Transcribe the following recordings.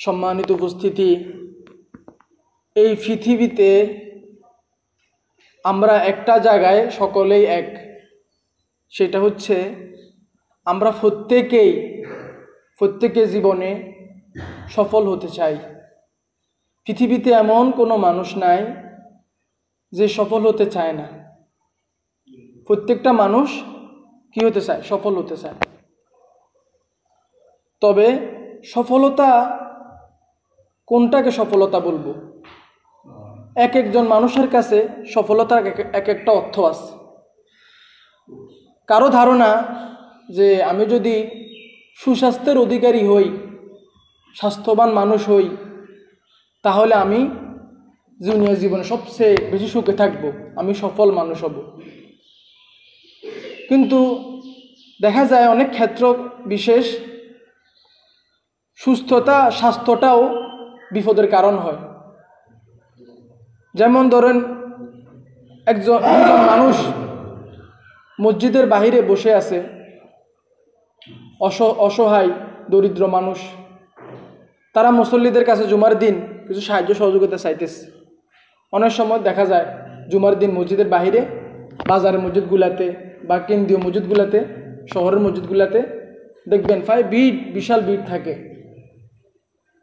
সম্মানিত উপস্থিতি, এই পৃথিবীতে আমরা একটা জায়গায় সকলেই এক, সেটা হচ্ছে আমরা প্রত্যেকে জীবনে সফল হতে চাই। পৃথিবীতে এমন কোনো মানুষ নাই যে সফল হতে চায় না। প্রত্যেকটা মানুষ কি হতে চায়? সফল হতে চায়। তবে সফলতা কোনটাকে সফলতা বলবো? এক একজন মানুষের কাছে সফলতার এক একটা অর্থ আছে। কারো ধারণা যে আমি যদি সুস্বাস্থ্যের অধিকারী হই, স্বাস্থ্যবান মানুষ হই, তাহলে আমি দুনিয়া জীবনে সবচেয়ে বেশি সুখে থাকব, আমি সফল মানুষ হব। কিন্তু দেখা যায় অনেক ক্ষেত্র বিশেষ স্বাস্থ্যটাও বিপদের কারণ হয়। যেমন ধরেন দুজন মানুষ মসজিদের বাহিরে বসে আছে, অসহায় দরিদ্র মানুষ। তারা মুসল্লিদের কাছে জুমার দিন কিছু সাহায্য সহযোগিতা চাইতেছে। অনেক সময় দেখা যায় জুমার দিন মসজিদের বাহিরে, বাজারের মসজিদগুলাতে বা কেন্দ্রীয় মসজিদগুলাতে, শহরের মসজিদগুলাতে দেখবেন বিশাল ভিড় থাকে।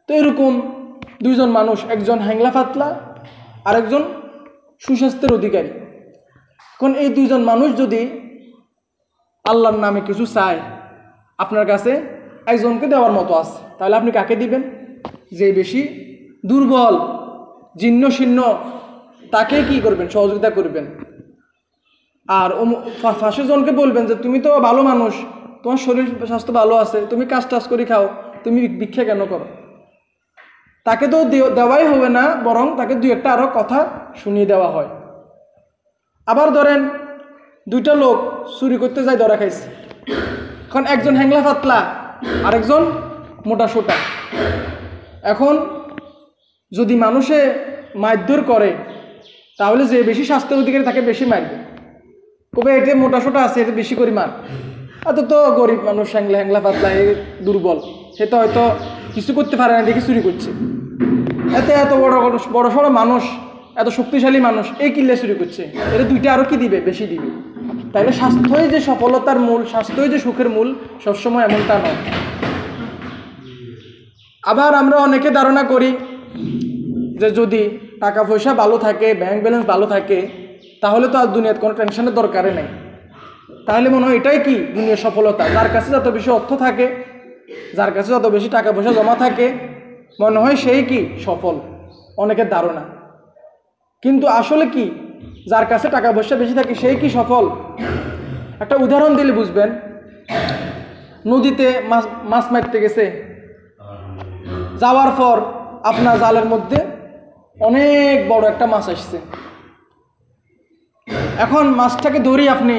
তো এরকম দুইজন মানুষ, একজন হ্যাংলা পাতলা আর একজন সুস্বাস্থ্যের অধিকারী। এখন এই দুইজন মানুষ যদি আল্লাহর নামে কিছু চায়, আপনার কাছে একজনকে দেওয়ার মতো আছে, তাহলে আপনি কাকে দিবেন? যে বেশি দুর্বল, জীর্ণ শীর্ণ, তাকে কি করবেন? সহযোগিতা করবেন। আর ফাঁসের জনকে বলবেন যে তুমি তো ভালো মানুষ, তোমার শরীর স্বাস্থ্য ভালো আছে, তুমি কাজ টাজ করে খাও, তুমি ভিক্ষা কেন করো? তাকে তো দেওয়াই হবে না, বরং তাকে দুই একটা আরও কথা শুনিয়ে দেওয়া হয়। আবার ধরেন দুইটা লোক চুরি করতে যায়, ধরা খাইছে। এখন একজন হ্যাংলা পাতলা, আরেকজন মোটা সোটা। এখন যদি মানুষে মারধর করে, তাহলে যে বেশি স্বাস্থ্যের অধিকারী তাকে বেশি মারবে। কবে এতে মোটা সোটা আছে, এতে বেশি করে মার। এত তো গরিব মানুষ, হ্যাংলা পাতলা, এ দুর্বল, সে তো হয়তো কিছু করতে পারে না, দেখে চুরি করছে। এত বড় সড়ো মানুষ, এত শক্তিশালী মানুষ, এই কিল্লে চুরি করছে, এটা দুইটা আরও কি দিবে? বেশি দিবে। তাইলে স্বাস্থ্যই যে সফলতার মূল, স্বাস্থ্যই যে সুখের মূল, সবসময় এমনটা নয়। আবার আমরা অনেকে ধারণা করি যে যদি টাকা পয়সা ভালো থাকে, ব্যাংক ব্যালেন্স ভালো থাকে, তাহলে তো আর দুনিয়ার কোনো টেনশনের দরকারই নেই। তাহলে মনে হয় এটাই কি দুনিয়ার সফলতা। যার কাছে যত বেশি অর্থ থাকে, যার কাছে যত বেশি টাকা পয়সা জমা থাকে, মনে হয় সেই কি সফল, অনেকের ধারণা। কিন্তু আসলে কি, যার কাছে টাকা পয়সা বেশি থাকে সেই কি সফল? একটা উদাহরণ দিলে বুঝবেন। নদীতে মাছ মারতে গেছে, যাওয়ার পর আপনার জালের মধ্যে অনেক বড় একটা মাছ আসছে। এখন মাছটাকে ধরি আপনি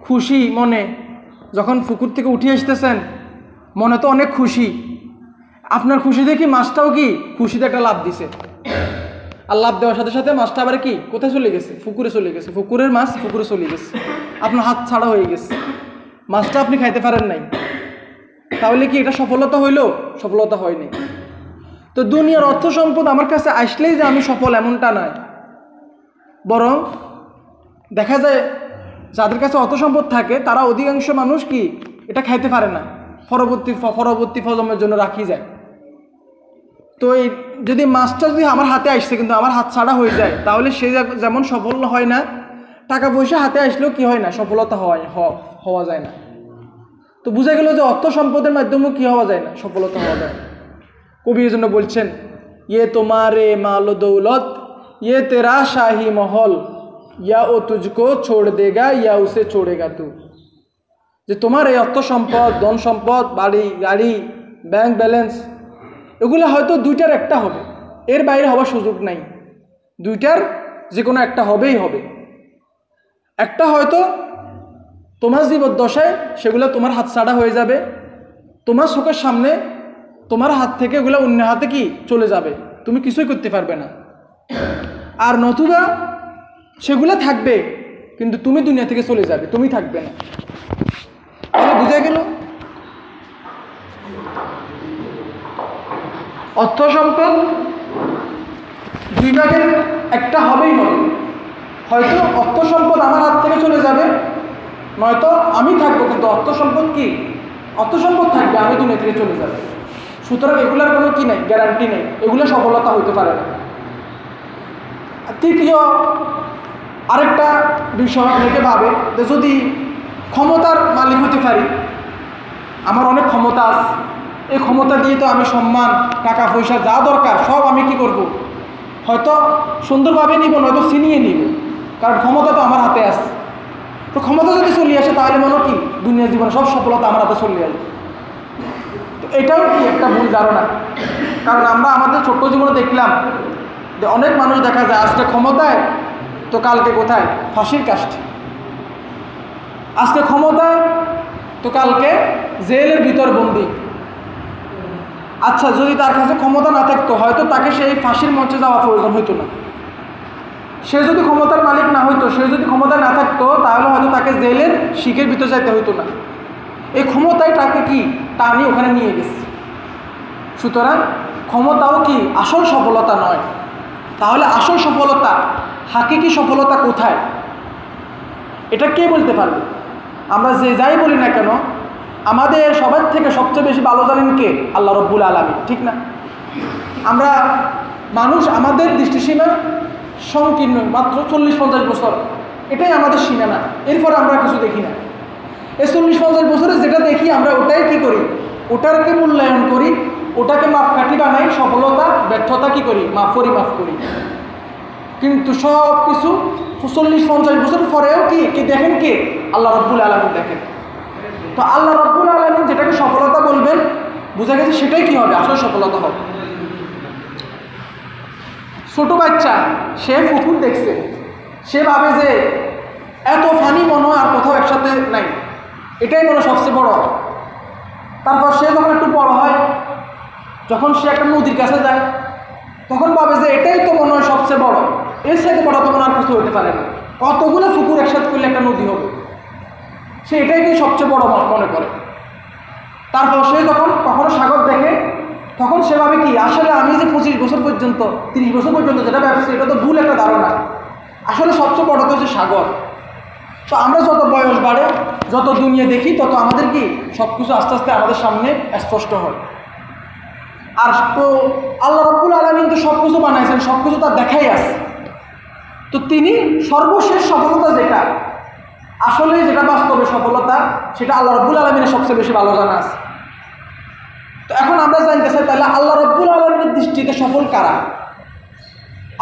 খুশি মনে, যখন পুকুর থেকে উঠে আসতেছেন, মনে তো অনেক খুশি। আপনার খুশি দেখি মাছটাও কি খুশিতে একটা লাফ দিছে। আর লাফ দেওয়ার সাথে সাথে মাছটা আবার কি কোথায় চলে গেছে? পুকুরে চলে গেছে। পুকুরের মাছ পুকুরে চলে গেছে, আপনার হাত ছাড়া হয়ে গেছে, মাছটা আপনি খাইতে পারেন নাই। তাহলে কি এটা সফলতা হইল? সফলতা হয়নি। তো দুনিয়ার অর্থ সম্পদ আমার কাছে আসলেই যে আমি সফল, এমনটা নয়। বরং দেখা যায় যাদের কাছে অর্থ সম্পদ থাকে, তারা অধিকাংশ মানুষ কি এটা খাইতে পারে না, পরবর্তী প্রজন্মের জন্য রাখি যায়। তো এই যদি মাছটা যদি আমার হাতে আসছে কিন্তু আমার হাত ছাড়া হয়ে যায়, তাহলে সে যেমন সফল হয় না, টাকা পয়সা হাতে আসলেও কি হয় না, সফলতা হওয়া যায় না। তো বোঝা গেল যে অর্থ সম্পদের মাধ্যমেও কি হওয়া যায় না, সফলতা হওয়া যায়। কবি এই জন্য বলছেন, ইয়ে তোমারে মাল দৌলত, ইয়ে তেরা শাহী মহল, ইয়া ও তুঝকো ছোড় দেগা ইয়া উসে ছোড়েগা তু। যে তোমার এই অর্থ সম্পদ, ধন সম্পদ, বাড়ি গাড়ি, ব্যাংক ব্যালেন্স, এগুলো হয়তো দুইটার একটা হবে, এর বাইরে হওয়ার সুযোগ নাই। দুইটার যে কোনো একটা হবেই হবে। একটা হয়তো তোমার জীবদ্দশায় সেগুলো তোমার হাত ছাড়া হয়ে যাবে, তোমার চোখের সামনে তোমার হাত থেকে এগুলো অন্য হাতে কি চলে যাবে, তুমি কিছুই করতে পারবে না। আর নতুবা সেগুলো থাকবে, কিন্তু তুমি দুনিয়া থেকে চলে যাবে, তুমি থাকবে না। তাহলে বুঝা গেল অর্থ সম্পদ দুই ভাগের একটা হবেই হবে। হয়তো অর্থ সম্পদ আমার হাত থেকে চলে যাবে, নয়তো আমি থাকবো, কিন্তু অর্থ সম্পদ কি, অর্থ সম্পদ থাকবে, আমি দুনিয়া থেকে চলে যাবে। সুতরাং এগুলার কোনো কি নেই, গ্যারান্টি নেই, এগুলো সফলতা হইতে পারে না। তৃতীয় আরেকটা বিষয় অনেকে ভাবে যে যদি ক্ষমতার মালিক হতে পারি, আমার অনেক ক্ষমতা আছে, এই ক্ষমতা দিয়ে তো আমি সম্মান, টাকা পয়সা যা দরকার সব আমি কি করব, হয়তো সুন্দরভাবে নিব, নয়তো ছিনিয়ে নিব, কারণ ক্ষমতা তো আমার হাতে আছে। তো ক্ষমতা যদি চলে আসে তাহলে মনে কি দুনিয়ার জীবনে সব সফলতা আমার হাতে চলে আসবে। তো এটাও কি একটা ভুল ধারণা, কারণ আমরা আমাদের ছোট্ট জীবনে দেখলাম যে অনেক মানুষ দেখা যায় আজকে ক্ষমতায় তো কালকে কোথায়, ফাঁসির কাষ্ঠে। আজকে ক্ষমতায় তো কালকে জেলের ভিতর বন্দি। আচ্ছা, যদি তার কাছে ক্ষমতা না থাকতো হয়তো তাকে সেই ফাঁসির মঞ্চে যাওয়া প্রয়োজন হইতো না। সে যদি ক্ষমতার মালিক না হইতো, সে যদি ক্ষমতা না থাকতো তাহলে হয়তো তাকে জেলের শিকের ভিতর যাইতে হইতো না। এই ক্ষমতাই তাকে কি টানি ওখানে নিয়ে গেছে। সুতরাং ক্ষমতাও কি আসল সফলতা নয়। তাহলে আসল সফলতা, হাকিকি সফলতা কোথায়, এটা কে বলতে পারবে? আমরা যে যাই বলি না কেন, আমাদের সবার থেকে সবচেয়ে বেশি ভালো জানেন কে? আল্লাহ রব্বুল আলামিন, ঠিক না? আমরা মানুষ, আমাদের দৃষ্টিসীমা সংকীর্ণ, মাত্র 40-50 বছর, এটাই আমাদের সীমানা। এরপর আমরা কিছু দেখি না। এই 40-50 বছরে যেটা দেখি আমরা ওটাই কি করি, ওটাকে মূল্যায়ন করি, ওটাকে মাপকাঠি বানাই, সফলতা ব্যর্থতা কি করি, পরিমাপ করি। কিন্তু সব কিছু 40-50 বছর পরেও কি দেখেন কে? আল্লাহ রব্বুল আলামিন দেখেন। তো আল্লাহ রব্বুল আলামিন যেটাকে সফলতা বলবেন, বোঝা গেছে সেটাই কি হবে, আসল সফলতা হবে। ছোট বাচ্চা সে পুকুর দেখছে, সে ভাবে যে এত ফানি মনে হয় আর কোথাও একসাথে নাই, এটাই মনে সবচেয়ে বড়। তারপর সে যখন একটু বড় হয়, যখন সে একটা নদীর কাছে যায়, তখন ভাবে যে এটাই তো মনে হয় সবচেয়ে বড়, এর সাথে বড় তো মনে আর কিছু হতে পারে না, কতগুলো পুকুর একসাথে করলে একটা নদী হবে, সে এটাই সবচেয়ে বড় মনে করে। তারপর সে যখন কখনো সাগর দেখে, তখন সে ভাবে কি আসলে আমি যে 25 বছর পর্যন্ত 30 বছর পর্যন্ত যেটা ভাবছি এটা তো ভুল একটা ধারণা, আসলে সবচেয়ে বড় তো হচ্ছে সাগর। তো আমরা যত বয়স বাড়ে, যত দুনিয়া দেখি, তত আমাদের কি সব কিছু আস্তে আস্তে আমাদের সামনে স্পষ্ট হয়। আর তো আল্লাহ রাব্বুল আলামিন তো সব কিছু বানাইছেন, সব কিছু তার দেখাই আছে। তো তিনি সর্বশেষ সফলতা যেটা, আসলে যেটা বাস্তবে সফলতা, সেটা আল্লাহ রাব্বুল আলামিনের সবচেয়ে বেশি ভালো জানা আছে। তো এখন আমরা জানতে চাই তাহলে আল্লাহ রাব্বুল আলামিনের দৃষ্টিতে সফল কারা?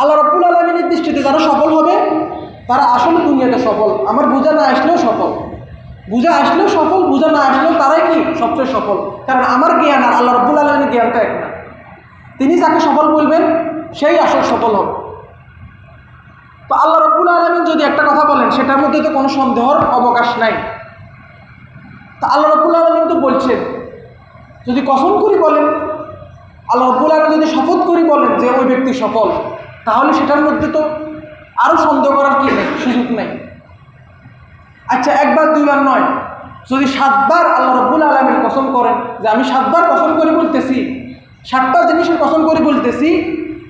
আল্লাহ রাব্বুল আলামিনের দৃষ্টিতে যারা সফল হবে তারা আসলে দুনিয়াতে সফল। আমার বোঝা না আসলেও সফল, বোঝা আসলেও সফল, বোঝা না আসলেও তারাই কি সবচেয়ে সফল। কারণ আমার জ্ঞান আর আল্লাহ রাব্বুল আলামিনের জ্ঞানটা এক না। তিনি যাকে সফল বলবেন সেই আসল সফল হবে। তো আল্লাহ রাব্বুল আলামিন যদি একটা কথা বলেন, সেটার মধ্যে তো কোনো সন্দেহর অবকাশ নাই। তা আল্লাহ রাব্বুল আলামিন তো বলছেন, যদি কসম করি বলেন, আল্লাহ রাব্বুল আলামিন যদি শপথ করি বলেন যে ওই ব্যক্তি সফল, তাহলে সেটার মধ্যে তো আরও সন্দেহ করার কি নেই, সুযোগ নেই। আচ্ছা, একবার দুইবার নয়, যদি 7 বার আল্লাহ রাব্বুল আলামিন কসম করেন যে আমি 7 বার কসম করে বলতেছি, 7টা জিনিসের কসম করে বলতেছি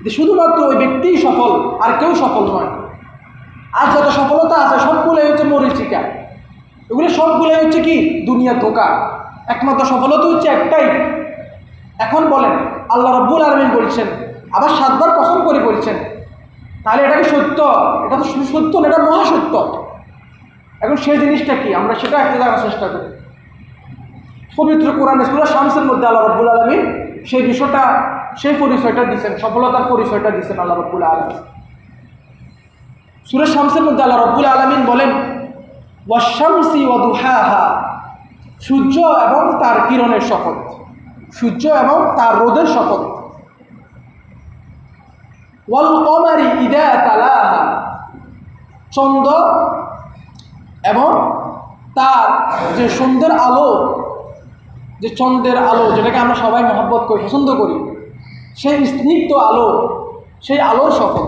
যে শুধুমাত্র ওই ব্যক্তিই সফল, আর কেউ সফল নয়। আর যত সফলতা আছে সবগুলোই হচ্ছে মরীচিকা, এগুলো সবগুলোই হচ্ছে কি দুনিয়ার ধোঁকা। একমাত্র সফলতা হচ্ছে একটাই। এখন বলেন আল্লাহ রাব্বুল আলামিন বলছেন, আবার 7 বার কসম করে বলছেন, তাহলে এটা কি সত্য? এটা তো শুধু সত্য না, এটা মহাসত্য। এখন সেই জিনিসটা কি, আমরা সেটা একটা জানার চেষ্টা করি। পবিত্র কোরআনে সূরা শামসের মধ্যে আল্লাহ রাব্বুল আলামিন সেই বিষয়টা, সেই পরিচয়টা দিচ্ছেন, সফলতার পরিচয়টা দিচ্ছেন আল্লাহ রাব্বুল আলামিন। সূরা শামসের মধ্যে আল্লাহ রাব্বুল আলামিন বলেন, ওয়াশ-শামসি ওয়া দুহাহা, সূর্য এবং তার কিরণের শপথ, সূর্য এবং তার রোদের শপথ। ওয়াল কমারি ইযা তালাহা, চন্দ্র এবং তার যে সন্ধ্যের আলো, যে চন্দ্রের আলো যেটাকে আমরা সবাই মহব্বত করি, পছন্দ করি, সেই স্নিগ্ধ আলো, সেই আলোর শপথ।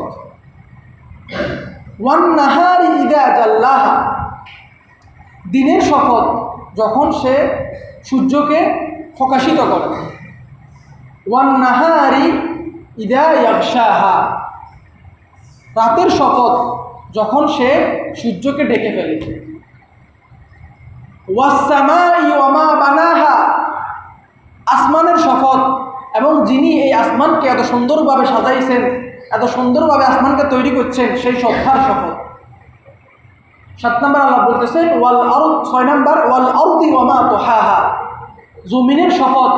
ওয়ান নাহারি ইযা জাল্লাহা, দিনের শপথ যখন সে সূর্যকে প্রকাশিত করে। ওয়ান নাহারি ইদা ইয়াগশাহা, রাতের শপথ যখন সে সূর্যকে ঢেকে ফেলে। ওয়াস সামাই ওয়া মা বানাহা, আসমানের শপথ এবং যিনি এই আসমানকে এত সুন্দরভাবে সাজাইছেন, এত সুন্দরভাবে আসমানকে তৈরি করছেন, সেই সত্তার শপথ। 7 নম্বর আল্লাহ বলতেছেন ওয়াল আরদ, 6 নম্বর ওয়াল আরদি ওয়া মা তুহাহা, জমিনের শপথ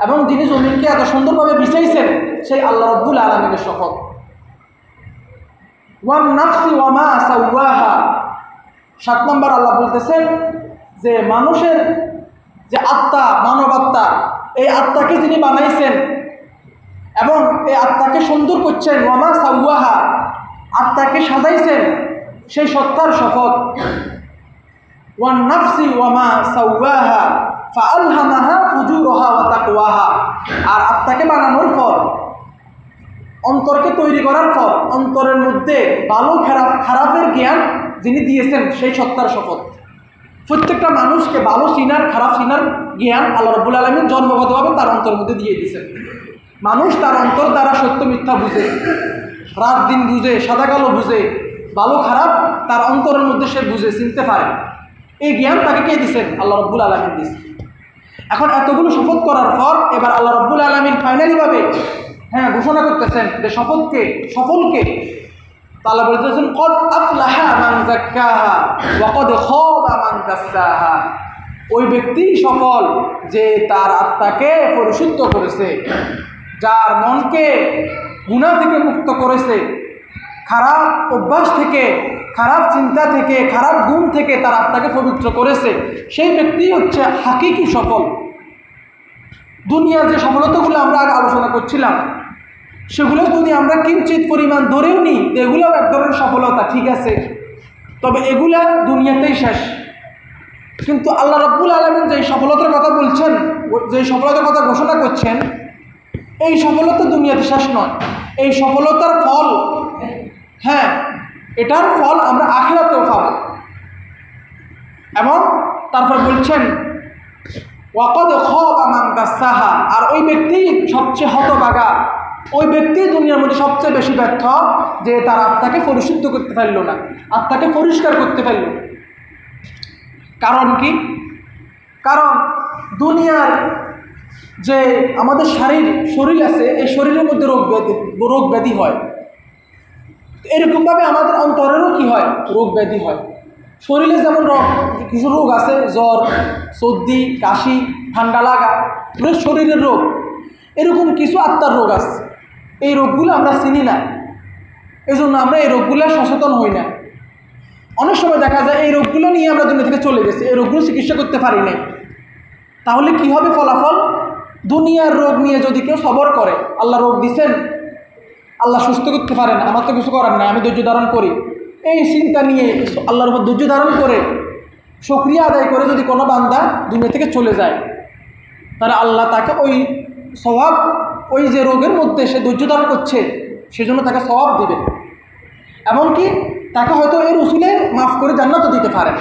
এবং যিনি জমিনকে এত সুন্দরভাবে বিছাইছেন সেই আল্লাহ রাব্বুল আলামিনের শপথ। ওয়ান নাফসি ওয়া মা সাওয়াহা, 7 নম্বর আল্লাহ বলতেছেন যে মানুষের যে আত্মা, মানব আত্মা, এই আত্মাকে যিনি বানাইছেন এবং এই আত্মাকে সুন্দর করছেন, ওয়া মা সাওয়াহা, আত্মাকে সাজাইছেন, সেই সত্তার শপথ। ওয়ান নাফসি ওয়া মা সাওয়াহা ফাআলহামাহা ফুজুরাহা ওয়া তাকওয়াহা, আর আত্মাকে বানানোর পর, অন্তরকে তৈরি করার পর অন্তরের মধ্যে ভালো খারাপের জ্ঞান যিনি দিয়েছেন সেই সত্তার শপথ। প্রত্যেকটা মানুষকে ভালো চিনার খারাপ চিনার জ্ঞান আল্লাহ রাব্বুল আলামিন জন্মগতভাবে তার অন্তরের মধ্যে দিয়ে দিয়েছেন। মানুষ তার অন্তর দ্বারা সত্য মিথ্যা বুঝে, রাত দিন বুঝে, সাদা কালো বুঝে, ভালো খারাপ তার অন্তরের মধ্যে সে বুঝে চিনতে পারে। এই জ্ঞান তাকে কে দিয়েছেন? আল্লাহ রাব্বুল আলামিন দিয়েছেন। এখন এতগুলো শপথ করার পর এবার আল্লাহ রাব্বুল আলামিন ফাইনালিভাবে ঘোষণা করতেছেন যে শপথকে, সফলকে। আল্লাহ বলতেছেন কদ আফলাহা মান যাক্কাহা ওয়া কদ খাবা মান দাসসাহা, ওই ব্যক্তি সফল যে তার আত্মাকে পরিশুদ্ধ করেছে, যার মনকে গুনাহ থেকে মুক্ত করেছে, খারাপ অভ্যাস থেকে, খারাপ চিন্তা থেকে, খারাপ গুণ থেকে তার আত্মাকে পবিত্র করেছে, সেই ব্যক্তি হচ্ছে হাকিকি সফল। দুনিয়ার যে সফলতাগুলো আমরা আগে আলোচনা করছিলাম সেগুলো যদি আমরা কিঞ্চিত পরিমাণ ধরেও নিই, এগুলোও এক ধরনের সফলতা, ঠিক আছে, তবে এগুলা দুনিয়াতেই শেষ। কিন্তু আল্লাহ রাব্বুল আলামিন যে সফলতার কথা বলছেন, যে সফলতার কথা ঘোষণা করছেন, এই সফলতা দুনিয়াতে শেষ নয়। এই সফলতার ফল, এটার ফল আমরা আখিরাতেও পাব। এবং তারপর বলছেন ওয়াকদ খাবা মান দাসসাহা, আর ওই ব্যক্তি সবচেয়ে হতভাগা, ওই ব্যক্তি দুনিয়ার মধ্যে সবচেয়ে বেশি ব্যর্থ যে তার আত্মাকে পরিশুদ্ধ করতে পারল না, আত্মাকে পরিষ্কার করতে পারল। কারণ কি? কারণ দুনিয়ার যে আমাদের শরীর আছে, এই শরীরের মধ্যে রোগ ব্যাধি হয়, এরকমভাবে আমাদের অন্তরেরও কি হয়? রোগ ব্যাধি হয়। শরীরে যেমন কিছু রোগ আছে, জ্বর, সর্দি, কাশি, ঠান্ডা লাগা, শরীরের রোগ, এরকম কিছু আত্মার রোগ আছে। এই রোগগুলো আমরা চিনি না, এই জন্য আমরা এই রোগগুলো সচেতন হই না। অনেক সময় দেখা যায় এই রোগগুলো নিয়ে আমরা দুনিয়া থেকে চলে গেছি, এই রোগগুলো চিকিৎসা করতে পারি নাই। তাহলে কি হবে ফলাফল? দুনিয়ার রোগ নিয়ে যদি কেউ সবর করে, আল্লাহ রোগ দিচ্ছেন, আল্লাহ সুস্থ করতে পারেন, আমার তো কিছু করার নাই, আমি ধৈর্য ধারণ করি, এই চিন্তা নিয়ে আল্লাহর উপর ধৈর্য ধারণ করে শুকরিয়া আদায় করে যদি কোনো বান্দা দুনিয়া থেকে চলে যায়, তাহলে আল্লাহ তাকে ওই স্বভাব, ওই যে রোগের মধ্যে সে ধৈর্য ধারণ করছে সেজন্য তাকে স্বভাব দিবেন। এমনকি তাকে হয়তো এর উসুলে মাফ করে জান্নাতও দিতে পারেন।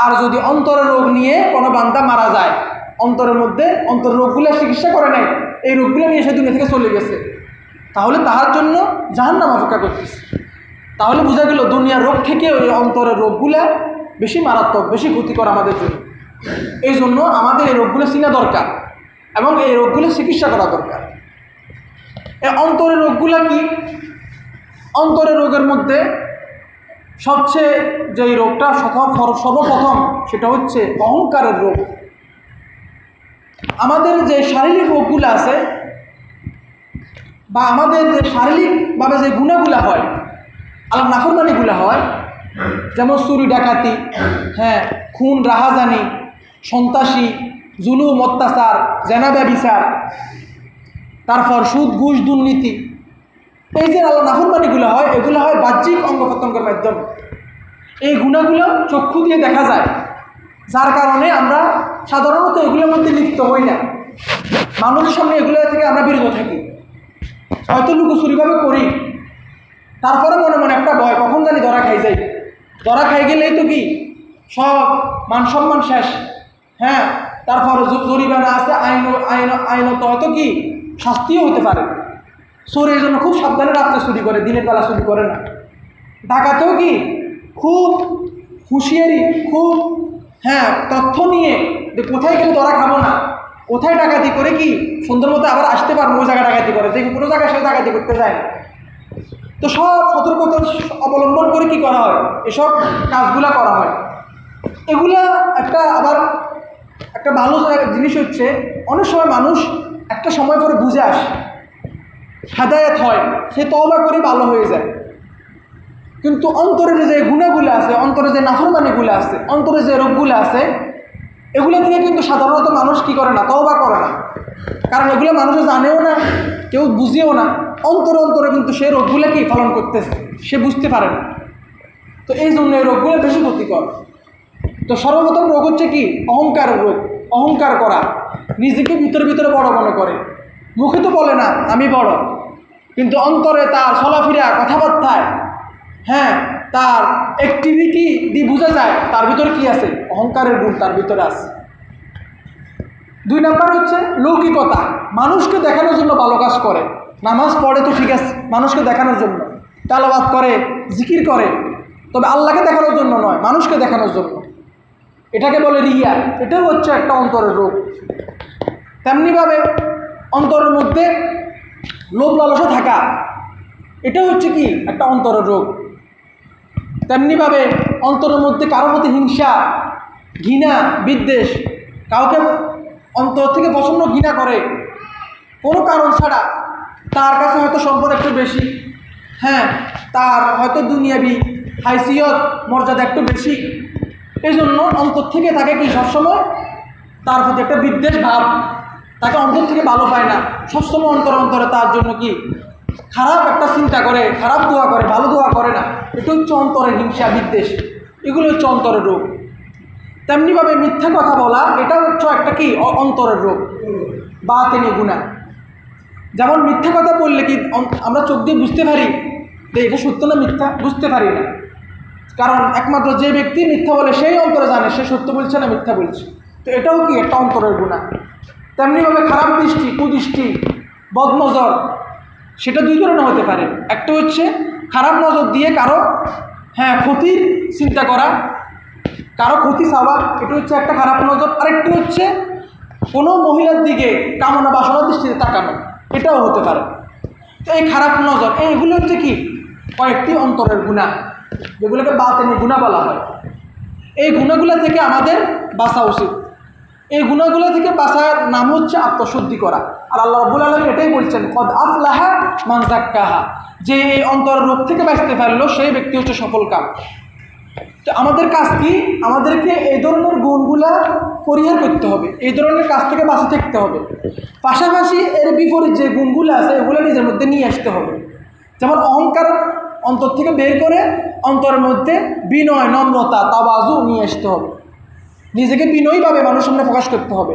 আর যদি অন্তরের রোগ নিয়ে কোনো বান্দা মারা যায়, অন্তরের মধ্যে অন্তরের রোগগুলো চিকিৎসা করে নাই, এই রোগগুলো নিয়ে সে দুনিয়া থেকে চলে গেছে, তাহলে তাহার জন্য জাহান্নাম অপেক্ষা করতেছে। তাহলে বোঝা গেল দুনিয়ার রোগ থেকে ওই অন্তরের রোগগুলো বেশি মারাত্মক, বেশি ক্ষতিকর আমাদের জন্য। এই জন্য আমাদের এই রোগগুলো চিনা দরকার এবং এই রোগগুলো চিকিৎসা করা দরকার। এই অন্তরের রোগগুলো কি? অন্তরের রোগের মধ্যে সবচেয়ে যে রোগটা সর্বপ্রথম সেটা হচ্ছে অহংকারের রোগ। আমাদের যে শারীরিক রোগগুলো আছে বা আমাদের যে শারীরিকভাবে যে গুণাগুলো হয়, আল্লাহ নাফরমানিগুলো হয়, যেমন চুরি ডাকাতি, খুন রাহাজানি, সন্ত্রাসী, জুলুম অত্যাচার, জেনা ব্যভিচার, তারপর সুদ ঘুষ দুর্নীতি, এই যে আল্লাহ নাফরমানিগুলো হয়, এগুলো হয় বাহ্যিক অঙ্গ প্রত্যঙ্গের মাধ্যমে। এই গুণাগুলো চক্ষু দিয়ে দেখা যায়, যার কারণে আমরা সাধারণত এগুলোর মধ্যে লিপ্ত হই না, মানুষের সামনে এগুলো থেকে আমরা বিরত থাকি, হয়তো লুকোচুরিভাবে করি, তারপরে মনে মনে একটা ভয়, কখন জানি ধরা খাই যাই, ধরা খাই গেলেই তো কি সব মান সম্মান শেষ, তারপর জরিমানা আছে, আইনত হয়তো কি শাস্তিও হতে পারে। চোরের জন্য খুব সাবধানে রাত্রে চুরি করে, দিনের বেলা চুরি করে না। ডাকাতেও কি খুব হুঁশিয়ারি, খুব তথ্য নিয়ে যে কোথায় গেলে ধরা খাবো না, কোথায় ডাকাতি করে কি সুন্দর মতো আবার আসতে পারবো, ওই জায়গায় ডাকাতি করে, যে কোনো জায়গায় সে ডাকাতি করতে যায় না। তো সব সতর্কতা অবলম্বন করে কি করা হয়, এসব কাজগুলা করা হয়। এগুলা আবার একটা ভালো জিনিস হচ্ছে, অনেক সময় মানুষ একটা সময় পরে বুঝে আসে, হেদায়েত হয়, সে তওবা করে ভালো হয়ে যায়। কিন্তু অন্তরের যে গুণাগুলো আছে, অন্তরে যে নাফরমানিগুলো আছে, অন্তরে যে রোগগুলো আছে, এগুলো থেকে কিন্তু সাধারণত মানুষ কি করে না, তওবা করে না। কারণ এগুলো মানুষ জানেও না, কেউ বুঝেও না। অন্তরে অন্তরে কিন্তু সে রোগগুলো কি পালন করতেছে, সে বুঝতে পারে না। তো এই জন্য এই রোগগুলো বেশি ক্ষতিকর। তো সর্বপ্রথম রোগ হচ্ছে কি, অহংকারের রোগ। অহংকার করা, নিজেকে ভিতরে ভিতরে বড় মনে করে। মুখে তো বলে না আমি বড়, কিন্তু অন্তরে তার চলাফেরা, কথাবার্তায়, তার অ্যাক্টিভিটি দিয়ে বোঝা যায় তার ভিতরে কি আছে, অহংকারের গুণ তার ভিতরে আছে। 2 নাম্বার হচ্ছে লৌকিকতা, মানুষকে দেখানোর জন্য ভালো কাজ করে। নামাজ পড়ে তো ঠিক আছে, মানুষকে দেখানোর জন্য তেলাওয়াত করে, জিকির করে, তবে আল্লাহকে দেখানোর জন্য নয়, মানুষকে দেখানোর জন্য। এটাকে বলে রিয়া। এটাও হচ্ছে একটা অন্তরের রোগ। তেমনিভাবে অন্তরের মধ্যে লোভ লালসা থাকা, এটা হচ্ছে কি একটা অন্তরের রোগ। তেমনিভাবে অন্তরের মধ্যে কারোর প্রতি হিংসা, ঘৃণা, বিদ্বেষ, কাউকে অন্তর থেকে প্রচণ্ড ঘৃণা করে কোনো কারণ ছাড়া। তার কাছে হয়তো সম্পদ একটু বেশি, তার হয়তো দুনিয়াবি হাইসিয়ত মর্যাদা একটু বেশি, এই জন্য অন্তর থেকে তাকে কি সবসময় তার প্রতি একটা বিদ্বেষ ভাব, তাকে অন্তর থেকে ভালো পায় না, সবসময় অন্তরে তার জন্য কি খারাপ একটা চিন্তা করে, খারাপ দোয়া করে, ভালো দোয়া করে না। এটা হচ্ছে অন্তরের হিংসা, বিদ্বেষ, এগুলো হচ্ছে অন্তরের রোগ। তেমনিভাবে মিথ্যা কথা বলা, এটা হচ্ছে একটা কি অন্তরের রোগ, বাতিনি গুনাহ। যেমন মিথ্যা কথা বললে কি আমরা চোখ দিয়ে বুঝতে পারি যে এটা সত্য না মিথ্যা, বুঝতে পারি না। কারণ একমাত্র যে ব্যক্তি মিথ্যা বলে সেই অন্তরে জানে সে সত্য বলছে না মিথ্যা বলছে। তো এটাও কি একটা অন্তরের গুনাহ। তেমনিভাবে খারাপ দৃষ্টি, কুদৃষ্টি, বদনজর, সেটা 2 ধরনের হতে পারে। একটা হচ্ছে খারাপ নজর দিয়ে কারো ক্ষতির চিন্তা করা, কারো ক্ষতি চাওয়া, এটা হচ্ছে একটা খারাপ নজর। আরেকটা হচ্ছে কোনো মহিলার দিকে কামনা বাসনার দৃষ্টিতে তাকানো, এটাও হতে পারে। তো এই খারাপ নজর, এইগুলো হচ্ছে কি কয়েকটি অন্তরের গুনাহ, যেগুলোকে বাতিনি গুনাহ বলা হয়। এই গুনাহগুলো থেকে আমাদের বাঁচা উচিত। এই গুনাহগুলো থেকে বাঁচার নাম হচ্ছে আত্মশুদ্ধি করা। আর আল্লাহ রাব্বুল আলামিন এটাই বলছেন, কদ আফলাহা মান যাক্কাহা, যে এই অন্তরের রোগ থেকে বাঁচতে পারলো সেই ব্যক্তি হচ্ছে সফল কাম। তো আমাদের কাজ কি, আমাদেরকে এই ধরনের গুণগুলা পরিহার করতে হবে, এই ধরনের কাজ থেকে বাঁচে থাকতে হবে। পাশাপাশি এর বিপরীত যে গুণগুলো আছে এগুলো নিজের মধ্যে নিয়ে আসতে হবে। যেমন অহংকার অন্তর থেকে বের করে অন্তরের মধ্যে বিনয়, নম্রতা, তাওয়াজু নিয়ে আসতে হবে। নিজেকে বিনয়ীভাবে মানুষের সামনে প্রকাশ করতে হবে,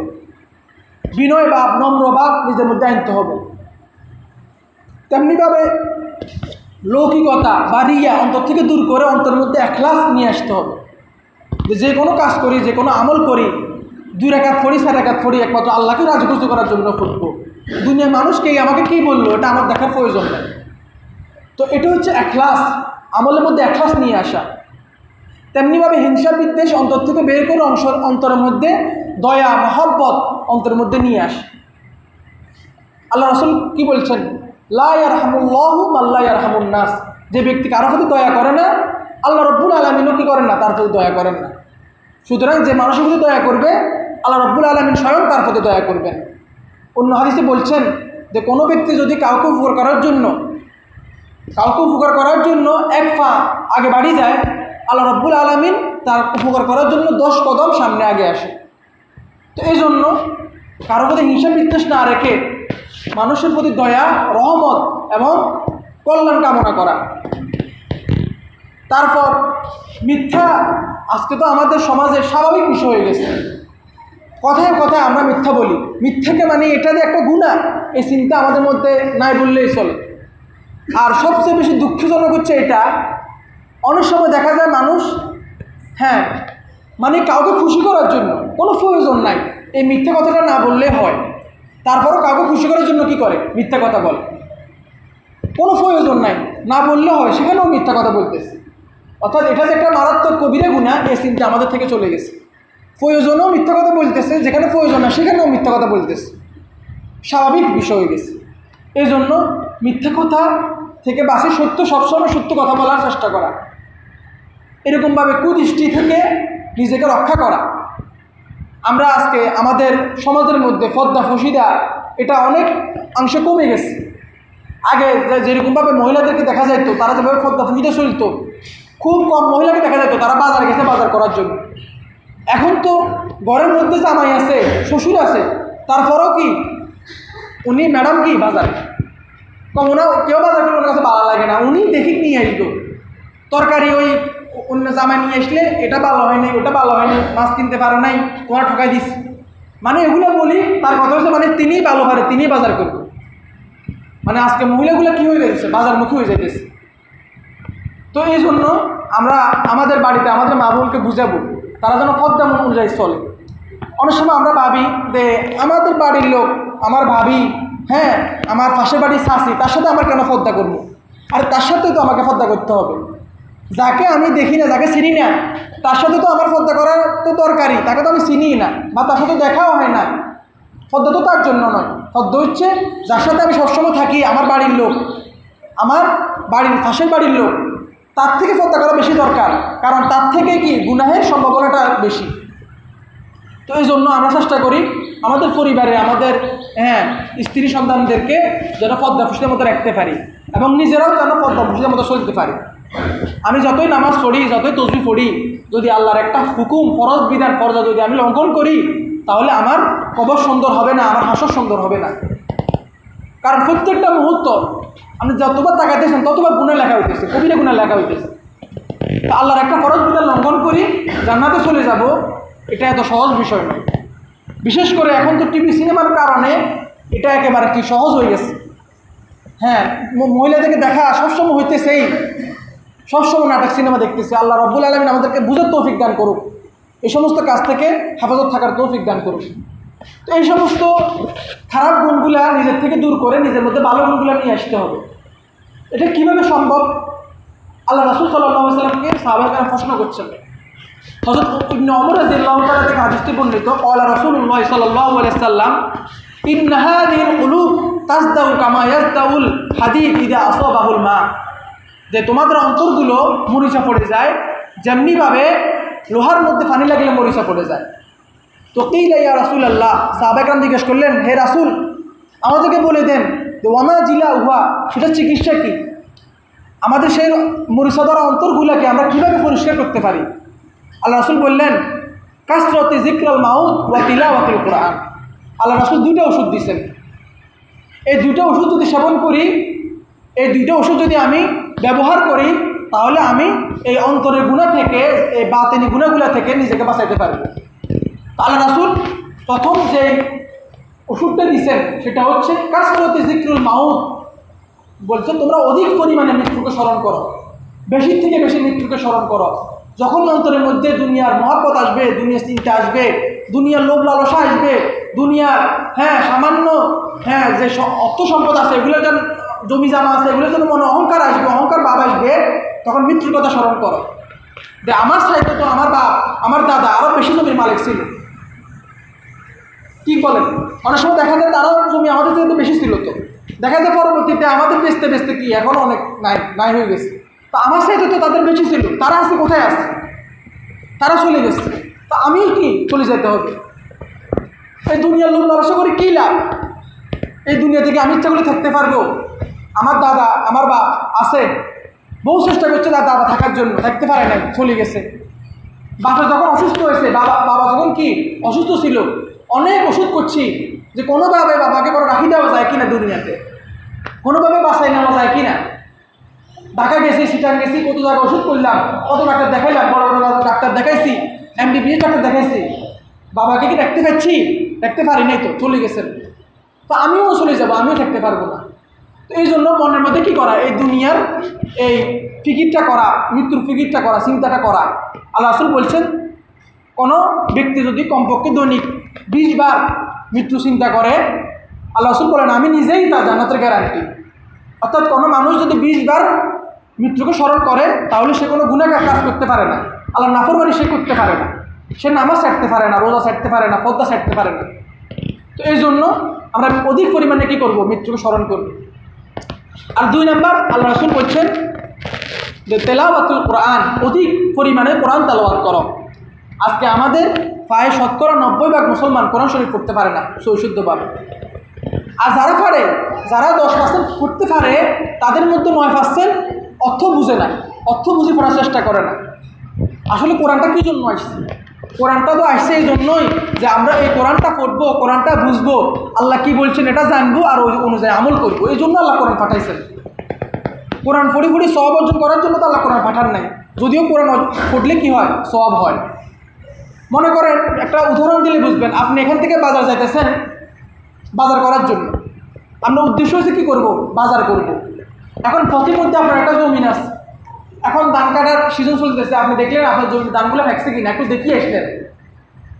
বিনয় ভাব, নম্র ভাব নিজের মধ্যে আনতে হবে। তেমনিভাবে লৌকিকতা বা রিয়া অন্তর থেকে দূর করে অন্তরের মধ্যে এখলাস নিয়ে আসতে হবে। যে কোনো কাজ করি, যে কোনো আমল করি, 2 রাকাত পড়ি, 4 রাকাত পড়ি, একমাত্র আল্লাহকে রাজি খুশি করার জন্য করবো। দুনিয়ার মানুষকে আমাকে কী বললো এটা আমার দেখার প্রয়োজন নেই। তো এটা হচ্ছে এখলাস, আমলের মধ্যে এখলাস নিয়ে আসা। তেমনিভাবে হিংসা, বিদ্বেষ অন্তর থেকে বের করে অন্তরের মধ্যে দয়া, মহব্বত অন্তরের মধ্যে নিয়ে আসে। আল্লাহ রাসূল কি বলছেন, লা ইয়ারহামুল্লাহু মান লা ইয়ারহামুন নাস, যে ব্যক্তি কারো প্রতি দয়া করে না আল্লাহ রাব্বুল আলামিনও কি করেন না, তার প্রতি দয়া করেন না। সুতরাং যে মানুষের প্রতি দয়া করবে আল্লাহ রাব্বুল আলামিন স্বয়ং তার প্রতি দয়া করবেন। অন্য হাদিসে বলছেন যে কোনো ব্যক্তি যদি কাউকে উপকার করার জন্য 1 পা আগে বাড়ি যায়, আল্লাহ রাব্বুল আলামিন তার উপকার করার জন্য 10 কদম সামনে আগে আসে। তো এই জন্য কারো প্রতি হিংসা বিদ্বেষ না রেখে মানুষের প্রতি দয়া, রহমত এবং কল্যাণ কামনা করা। তারপর মিথ্যা, আজকে তো আমাদের সমাজের স্বাভাবিক বিষয় হয়ে গেছে, কথায় কথায় আমরা মিথ্যা বলি। মিথ্যাকে মানে এটা যে একটা গুনাহ, এই চিন্তা আমাদের মধ্যে নাই বললেই চলে। আর সবচেয়ে বেশি দুঃখজনক হচ্ছে এটা, অনেক সময় দেখা যায় মানুষ মানে কাউকে খুশি করার জন্য, কোনো প্রয়োজন নাই, এই মিথ্যা কথাটা না বললে হয়, তারপরও কাউকে খুশি করার জন্য কি করে মিথ্যা কথা বলে। কোনো প্রয়োজন নাই, না বললে হয়, সেখানেও মিথ্যা কথা বলতেছে। অর্থাৎ এটা যে একটা মারাত্মক কবিরা গুনাহ, এই চিন্তা আমাদের থেকে চলে গেছে। প্রয়োজনেও মিথ্যা কথা বলতেছে, যেখানে প্রয়োজন না সেখানেও মিথ্যা কথা বলতেছে, স্বাভাবিক বিষয় হয়ে গেছে। এই জন্য মিথ্যা কথা থেকে বাঁচে সত্য, সবসময় সত্য কথা বলার চেষ্টা করা, এরকমভাবে কুদৃষ্টি থেকে নিজেকে রক্ষা করা। আমরা আজকে আমাদের সমাজের মধ্যে পর্দা ফসিদা এটা অনেক অংশে কমে গেছে। আগে যেরকমভাবে মহিলাদেরকে দেখা যাইতো, তারা যেভাবে পর্দা ফসিদা চলত, খুব কম মহিলাকে দেখা যেত তারা বাজারে গেছে বাজার করার জন্য। এখন তো ঘরের মধ্যে জামাই আছে, শ্বশুর আছে, তারপরেও কি উনি ম্যাডাম কি বাজারে ওনা কেউ বাজার করলে ওনার কাছে ভালো লাগে না, উনি দেখি নিয়ে আসতো তরকারি, ওই অন্য জামাই নিয়ে আসলে এটা ভালো হয়নি, ওটা ভালো হয়নি, মাছ কিনতে পারো নাই, তোমার ঠকাই দিস। মানে এগুলো বলি, তার কথা হচ্ছে মানে তিনিই ভালো পারে, তিনিই বাজার করবে। মানে আজকে মহিলাগুলো কী হয়ে যাচ্ছে, বাজারমুখী হয়ে যাইতেছে। তো এই জন্য আমরা আমাদের বাড়িতে আমাদের মা বোনকে বুঝাবো, তারা যেন পর্দা অনুযায়ী চলে। অনেক সময় আমরা ভাবি যে আমাদের বাড়ির লোক, আমার ভাবি, হ্যাঁ আমার পাশের বাড়ির শাশি, তার সাথে আমার কেন পর্দা করবো? আর তার সাথে তো আমাকে পর্দা করতে হবে। যাকে আমি দেখি না, যাকে চিনি না, তার সাথে তো আমার পর্দা করার তো দরকারই, তাকে তো আমি চিনিই না বা তার সাথে দেখাও হয় না। পর্দা তো তার জন্য নয়, পর্দা হচ্ছে যার সাথে আমি সবসময় থাকি, আমার বাড়ির লোক, আমার বাড়ির পাশের বাড়ির লোক, তার থেকে পর্দা করা বেশি দরকার, কারণ তার থেকে কি গুনাহের সম্ভাবনাটা বেশি। তো এই জন্য আমরা চেষ্টা করি আমাদের পরিবারে আমাদের স্ত্রী সন্তানদেরকে যেন পর্দা ফুসিদের মতো রাখতে পারি, এবং নিজেরাও যেন পর্দা ফুসিদের মতো চলতে পারি। আমি যতই নামাজ পড়ি, যতই তসবিহ পড়ি, যদি আল্লাহর একটা হুকুম, ফরজ বিধান, ফরজা যদি আমি লঙ্ঘন করি, তাহলে আমার কবর সুন্দর হবে না, আমার হাসর সুন্দর হবে না। কারণ প্রত্যেকটা মুহূর্ত আপনি যতবার তাকাইতেছেন ততবার গুনাহ লেখা হইতেছে, কবিরা গুনাহ লেখা হইতেছে। তো আল্লাহর একটা ফরজ বিধান লঙ্ঘন করি, জান্নাতে চলে যাব, এটা এত সহজ বিষয় নয়। বিশেষ করে এখন তো টিভি সিনেমার কারণে এটা একেবারে কি সহজ হয়ে গেছে। হ্যাঁ, মহিলাদেরকে দেখা সবসময় হইতেছেই, সবসময় নাটক সিনেমা দেখতেছে। আল্লাহ রাব্বুল আলামিন আমাদেরকে বুঝার তৌফিক দান করুক, এই সমস্ত কাজ থেকে হেফাজত থাকার তৌফিক দান করুক। তো এই সমস্ত খারাপ গুণগুলা নিজের থেকে দূর করে নিজের মধ্যে ভালো গুণগুলো নিয়ে আসতে হবে। এটা কীভাবে সম্ভব? আল্লাহ রাসূল সাল্লাল্লাহু আলাইহি ওয়াসাল্লামকে সাহাবায়ে প্রশ্ন করছেন। হযরত ইবনে ওমর রাদিয়াল্লাহু তাআলা থেকে হাদিসটি বর্ণিত, ক্বালা রাসূলুল্লাহ সাল্লাল্লাহু আলাইহি ওয়াসাল্লাম ইন্না হাযিহিল কুলুব তাসদাউ কামা ইয়াসদাউল হাদীদ ইযা আসাবাহুল মা, যে তোমাদের অন্তরগুলো মরিচা পড়ে যায় যেমনিভাবে লোহার মধ্যে পানি লাগলে মরিচা পড়ে যায়। তো কিলা ইয়া রাসূলুল্লাহ, সাহাবায়ে কেরাম জিজ্ঞেস করলেন, হে রাসূল আমাদেরকে বলে দেন যে ওয়ামা জিলা উহা, সেটা চিকিৎসা কি? আমাদের সেই মরিচা ধরা অন্তরগুলোকে আমরা কীভাবে পরিষ্কার করতে পারি? আল্লাহ রাসূল বললেন, কাসরাতি যিকরাল মাউত ওয়া তিলাওয়াতুল কুরআন। আল্লাহ রাসূল দুইটা ওষুধ দিয়েছেন। এই দুইটা ওষুধ যদি সেবন করি, এই দুইটা ওষুধ যদি আমি ব্যবহার করি, তাহলে আমি এই অন্তরের গুনাহ থেকে, এই বাতিনি গুনাহগুলো থেকে নিজেকে বাঁচাইতে পারব। আল্লাহ রাসূল প্রথম যে ওষুধটা দিয়েছেন সেটা হচ্ছে কাসরাতি যিকরুল মাউত। বলছে তোমরা অধিক পরিমাণে মৃত্যুকে স্মরণ করো, বেশি থেকে বেশি মৃত্যুকে স্মরণ করো। যখনই অন্তরের মধ্যে দুনিয়ার মহব্বত আসবে, দুনিয়ার চিন্তা আসবে, দুনিয়ার লোভ লালসা আসবে, দুনিয়ার সামান্য যে অর্থ সম্পদ আছে, এগুলো যেন জমি জামা আছে, এগুলো যেন মনে অহংকার আসবে, অহংকার ভাব আসবে, তখন মৃত্যুর কথা স্মরণ করো যে আমার চাইতে তো আমার বাপ, আমার দাদা আরও বেশি জমির মালিক ছিল। কি বলেন? অনেক সময় দেখা যায় তারাও জমি আমাদের থেকে বেশি ছিল, তো দেখা যায় পরবর্তীতে আমাদের বেচতে বেচতে কি এখন অনেক নাই হয়ে গেছে। তো আমার সাথে তো তাদের বেশি ছিল, তারা আছে কোথায় আছে? তারা চলে গেছে। তা আমি কি চলে যেতে হবে? এই দুনিয়ার লোক লালসা করে কী লাভ? এই দুনিয়া থেকে আমি ইচ্ছা করে থাকতে পারবো? আমার দাদা, আমার বাপ আছে, বহু চেষ্টা করছে দাদা থাকার জন্য, থাকতে পারে নাই, চলে গেছে। বাবা যখন অসুস্থ হয়েছে, বাবা যখন কি অসুস্থ ছিল, অনেক ওষুধ করছি যে কোনোভাবে বাবাকে বড় রাখি দেওয়া যায় কিনা, দুনিয়াতে কোনোভাবে বাঁচাই নেওয়া যায় কিনা। ঢাকা গেছি, সিটাং গেছি, কত জায়গায় ওষুধ করলাম, কত ডাক্তার দেখাইলাম, বড় বড় ডাক্তার দেখাইছি, MBBS ডাক্তার দেখাইছি, বাবাকে কি দেখতে পাচ্ছি? দেখতে পারি নাই, তো চলে গেছেন। তো আমিও চলে যাব, আমিও থাকতে পারবো না। তো এই জন্য মনের মধ্যে কী করা, এই দুনিয়ার এই ফিকিরটা করা, মৃত্যুর ফিকিরটা করা, চিন্তাটা করা। আল্লাহ রাসূল বলছেন, কোনো ব্যক্তি যদি কমপক্ষে দৈনিক 20 বার মৃত্যু চিন্তা করে, আল্লাহ রাসূল বলেন আমি নিজেই তার জান্নাতের গ্যারান্টি। অর্থাৎ কোনো মানুষ যদি 20 বার মৃত্যুকে স্মরণ করে তাহলে সে কোনো গুনাহগার কাজ করতে পারে না, আল্লাহর নাফরমানি সে করতে পারে না, সে নামাজ ছাড়তে পারে না, রোজা ছাড়তে পারে না, পর্দা ছাড়তে পারে না। তো এই জন্য আমরা অধিক পরিমাণে কী করবো? মৃত্যুকে স্মরণ করব। আর 2 নম্বর আল্লাহ রাসূল বলছেন যে তেলাওয়াতুল কোরআন, অধিক পরিমাণে কোরআন তেলাওয়াত করো। আজকে আমাদের প্রায় 90% মুসলমান কোরআন শরীফ পড়তে পারে না সৌশুদ্ধভাবে। আর যারা পারে, যারা 10% পড়তে পারে, তাদের মধ্যে 9% অর্থ বুঝে না, অর্থ বুঝে পড়ার চেষ্টা করে না। আসলে কোরআনটা কী জন্য আসছে? কোরআনটা তো আসছে এই জন্যই যে আমরা এই কোরআনটা পড়বো, কোরআনটা বুঝবো, আল্লাহ কি বলছেন এটা জানবো আর ওই অনুযায়ী আমল করবো। এই জন্য আল্লাহ কোরআন পাঠাইছেন। কোরআন পড়ি পড়ি সওয়াব অর্জন করার জন্য তো আল্লাহ কোরআন পাঠান নাই। যদিও কোরআন পড়লে কি হয়? সওয়াব হয়। মনে করেন একটা উদাহরণ দিলে বুঝবেন। আপনি এখান থেকে বাজার যাইতেছেন বাজার করার জন্য, আপনার উদ্দেশ্য হচ্ছে কী করবো? বাজার করব। এখন পথের মধ্যে আপনার একটা জমিন আছে, এখন ধান কাটার সিজন চলতেছে, আপনি দেখলেন আপনার জমির ধানগুলো ফেকছে কিনা, একটু দেখিয়ে আসলেন।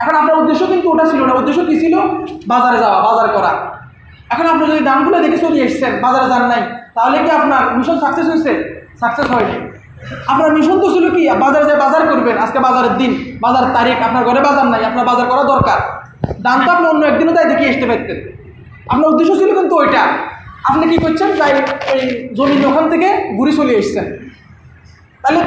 এখন আপনার উদ্দেশ্য কিন্তু ওটা ছিল না, উদ্দেশ্য কী ছিল? বাজারে যাওয়া, বাজার করা। এখন আপনি যদি ধানগুলো দেখে চলে এসছেন, বাজারে যান নাই, তাহলে কি আপনার মিশন সাকসেস হয়েছে? সাকসেস হয়নি। আপনার মিশন তো ছিল কি? বাজারে যায় বাজার করবেন, আজকে বাজারের দিন, বাজারের তারিখ, আপনার ঘরে বাজার নাই, আপনার বাজার করা দরকার। দাম তো আপনি অন্য একদিনও তাই দেখিয়ে আসতে পারতেন। আপনার উদ্দেশ্য ছিল কিন্তু ওইটা। আপনি কী করছেন? তাই এই জমির ওখান থেকে ঘুরে চলে এসছেন। তাহলে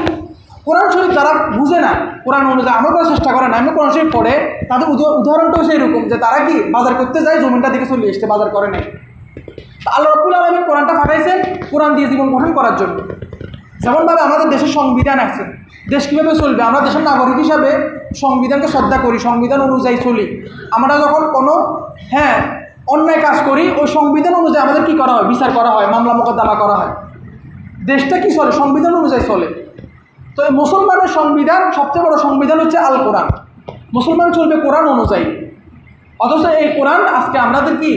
কোরআন শরীফ যারা বুঝে না, কোরআন অনুযায়ী আমল করার চেষ্টা করে না, এমনি কোরআন শরীফ পড়ে, তাদের উদাহরণটা হচ্ছে এরকম যে তারা কি বাজার করতে যায়, জমিনটা দিকে চলে এসছে, বাজার করে নাই। আল্লাহ রাব্বুল আলামিন কোরআনটা পাঠাইছেন কোরআন দিয়ে জীবন গঠন করার জন্য। যেমনভাবে আমাদের দেশের সংবিধান আছে, দেশ কীভাবে চলবে, আমরা দেশের নাগরিক হিসাবে সংবিধানকে শ্রদ্ধা করি, সংবিধান অনুযায়ী চলি। আমরা যখন কোনো অন্যায় কাজ করি, ওই সংবিধান অনুযায়ী আমাদের কী করা হয়? বিচার করা হয়, মামলা মোকদ্দমা করা হয়। দেশটা কি চলে? সংবিধান অনুযায়ী চলে। তো এই মুসলমানের সংবিধান, সবচেয়ে বড় সংবিধান হচ্ছে আল কোরআন। মুসলমান চলবে কোরআন অনুযায়ী। অথচ এই কোরআন আজকে আমাদের কি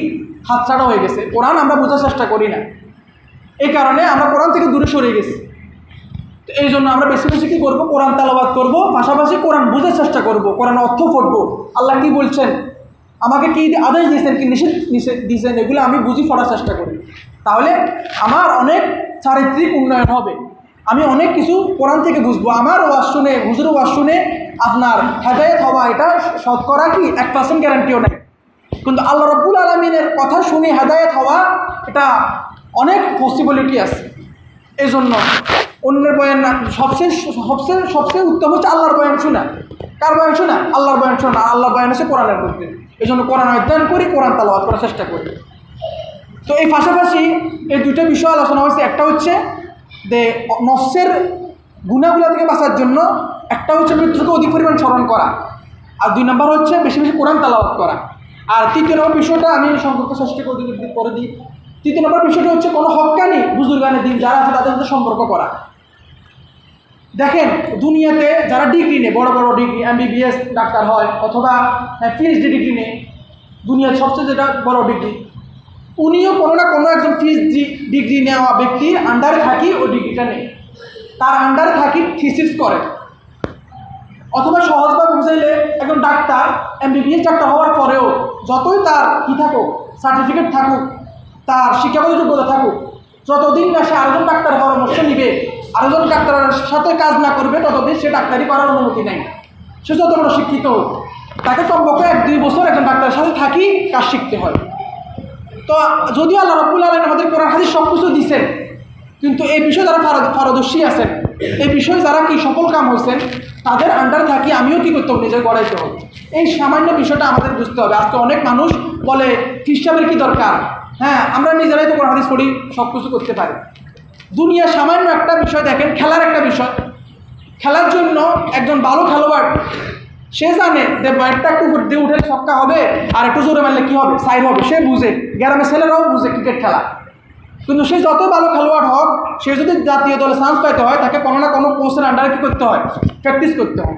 হাতছাড়া হয়ে গেছে, কোরআন আমরা বোঝার চেষ্টা করি না। এই কারণে আমরা কোরআন থেকে দূরে সরে গেছি। তো এই জন্য আমরা বেশি বেশি কী করবো? কোরআন তেলাওয়াত করবো, পাশাপাশি কোরআন বোঝার চেষ্টা করবো, কোরআন অর্থ পড়বো। আল্লাহ কি বলছেন, আমাকে কী আদেশ দিয়েছেন, কি নিষেধ দিয়েছেন, এগুলো আমি বুঝি পড়ার চেষ্টা করি। তাহলে আমার অনেক চারিত্রিক উন্নয়ন হবে, আমি অনেক কিছু কোরআন থেকে বুঝবো। আমার ওয়াজ শুনে, হুজুর ওয়াজ শুনে আপনার হেদায়েত হওয়া এটা শতকরা কি 1% গ্যারান্টিও নেই। কিন্তু আল্লাহ রাব্বুল আলামিনের কথা শুনে হেদায়েত হওয়া এটা অনেক পসিবিলিটি আছে। এই জন্য অন্যের বয়ান না, সবচেয়ে উত্তম হচ্ছে আল্লাহর বয়ান শোনা। কার বয়ান শোনা? আল্লাহর বয়ান শোনা। আল্লাহর বয়ান হচ্ছে কোরআনের মধ্যে। এই জন্য কোরআন অধ্যয়ন করি, কোরআন তেলাওয়াত করার চেষ্টা করি। তো এই পাশাপাশি এই দুইটা বিষয় আলোচনা হয়েছে। একটা হচ্ছে যে নফসের গুনাহগুলো থেকে বাঁচার জন্য, একটা হচ্ছে মৃত্যুকে অধিক পরিমাণ স্মরণ করা, আর 2 নম্বর হচ্ছে বেশি বেশি কোরআন তেলাওয়াত করা। আর 3 নম্বর বিষয়টা আমি সংক্ষিপ্ত চেষ্টা করে দিই। 3 নম্বর বিষয়টা হচ্ছে কোনো হক্কানি বুজুর্গানে দিন যারা আছে তাদের সাথে সম্পর্ক করা। দেখেন দুনিয়াতে যারা ডিগ্রি নেয়, বড় বড় ডিগ্রি, MBBS ডাক্তার হয় অথবা PhD ডিগ্রি নেয়, দুনিয়ার সবচেয়ে যেটা বড় ডিগ্রি, উনিও কোনো না কোনো একজন PhD ডিগ্রি নেওয়া ব্যক্তির আন্ডারে থাকি ওই ডিগ্রিটা নেই, তার আন্ডারে থাকি থিসিস করে। অথবা সহজভাবে বুঝাইলে একজন ডাক্তার MBBS ডাক্তার হওয়ার পরেও যতই তার কী থাকুক, সার্টিফিকেট থাকুক, তার শিক্ষাগত যোগ্যতা থাকুক, যতদিন না সে আরেকজন ডাক্তারের পরামর্শ নিবে, আরেকজন ডাক্তারের সাথে কাজ না করবে, ততদিন সে ডাক্তারি করার অনুমতি নেই। সে যত বড় শিক্ষিত হোক, তাকে কমপক্ষে 1-2 বছর একজন ডাক্তারের সাথে থাকি কাজ শিখতে হয়। তো যদিও আল্লাহ রাব্বুল আলামিন আমাদের কোরআন হাদিস সব কিছু দিচ্ছেন, কিন্তু এই বিষয়ে যারা পারদর্শী আছেন, এই বিষয়ে যারা কি সফল কাম হয়েছেন, তাদের আন্ডার থাকি আমিও কী করতে হবে? নিজের গড়াইতে হবে। এই সামান্য বিষয়টা আমাদের বুঝতে হবে। আজকে অনেক মানুষ বলে হিসাবের কী দরকার, আমরা নিজেরাই তো কোরআন হাদিস পড়ি, সব কিছু করতে পারি। দুনিয়া সামান্য একটা বিষয় দেখেন, খেলার একটা বিষয়, খেলার জন্য একজন ভালো খেলোয়াড় সে জানে যে ব্যাটটা একটু দিয়ে উঠে ছক্কা হবে, আর একটু জোরে মারলে কী হবে? সাইড হবে। সে বুঝে, গ্রামের ছেলেরাও বুঝে ক্রিকেট খেলা। কিন্তু সে যত ভালো খেলোয়াড় হোক, সে যদি জাতীয় দলে চান্স পাইতে হয়, তাকে কোনো না কোনো কোচের আন্ডারে কী করতে হয়? প্র্যাকটিস করতে হয়।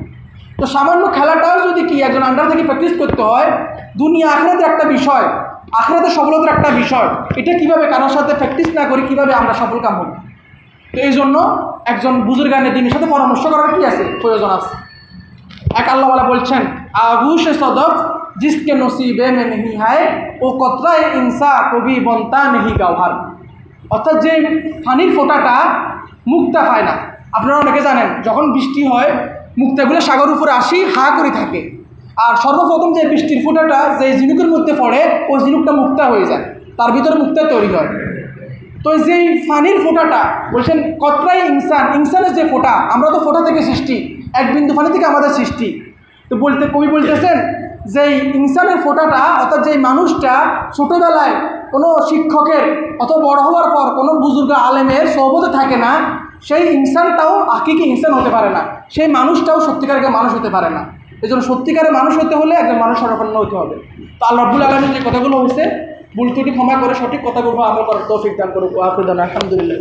তো সামান্য খেলাটাও যদি কি একজন আন্ডার থেকে প্র্যাকটিস করতে হয়, দুনিয়া আখিরাতের একটা বিষয়, আখিরাতের সফলতার একটা বিষয়, এটা কীভাবে কারোর সাথে প্র্যাকটিস না করি কীভাবে আমরা সফল কাম হব? তো এই জন্য একজন বুজুর্গানে দিনের সাথে পরামর্শ করার কী আছে? প্রয়োজন আছে। এক আল্লাহওয়ালা বলছেন, আগুশে সদফ जिसके नसीबे में नहीं है वो कतराए इंसा कभी बनता नहीं गौहर। অর্থাৎ যে পানির ফোঁটাটা মুক্তা পায় না। আপনারা অনেকে জানেন যখন বৃষ্টি হয় মুক্তাগুলো সাগর উপরে আসি হা করে থাকে, আর সর্বপ্রথম যে বৃষ্টির ফোঁটাটা যে ঝিনুকের মধ্যে পড়ে ওই ঝিনুকটা মুক্তা হয়ে যায়, তার ভিতরে মুক্তা তৈরি হয়। তো যেই পানির ফোঁটাটা বলছেন কতরাই ইনসানের যে ফোঁটা, আমরা তো ফোঁটা থেকে সৃষ্টি, এক বিন্দু পানি থেকে আমাদের সৃষ্টি। তো কবি বলতেছেন যে ইনসানের ফোঁটাটা অর্থাৎ যেই মানুষটা ছোটোবেলায় কোনো শিক্ষকের অত বড় হওয়ার পর কোনো বুজুর্গ আলেমের সোহবতে থাকে না, সেই ইনসানটাও হাকিকি ইনসান হতে পারে না, সেই মানুষটাও সত্যিকারের মানুষ হতে পারে না। এই জন্য সত্যিকারের মানুষ হতে হলে একজন মানুষ সর্বপন্ন হতে হবে। তো আল্লাহ রাব্বুল আলামিন যে কথাগুলো হয়েছে ভুল ত্রুটি ক্ষমা করে সঠিক কথাগুলো আমল করার তৌফিক দান করুক। আলহামদুলিল্লাহ।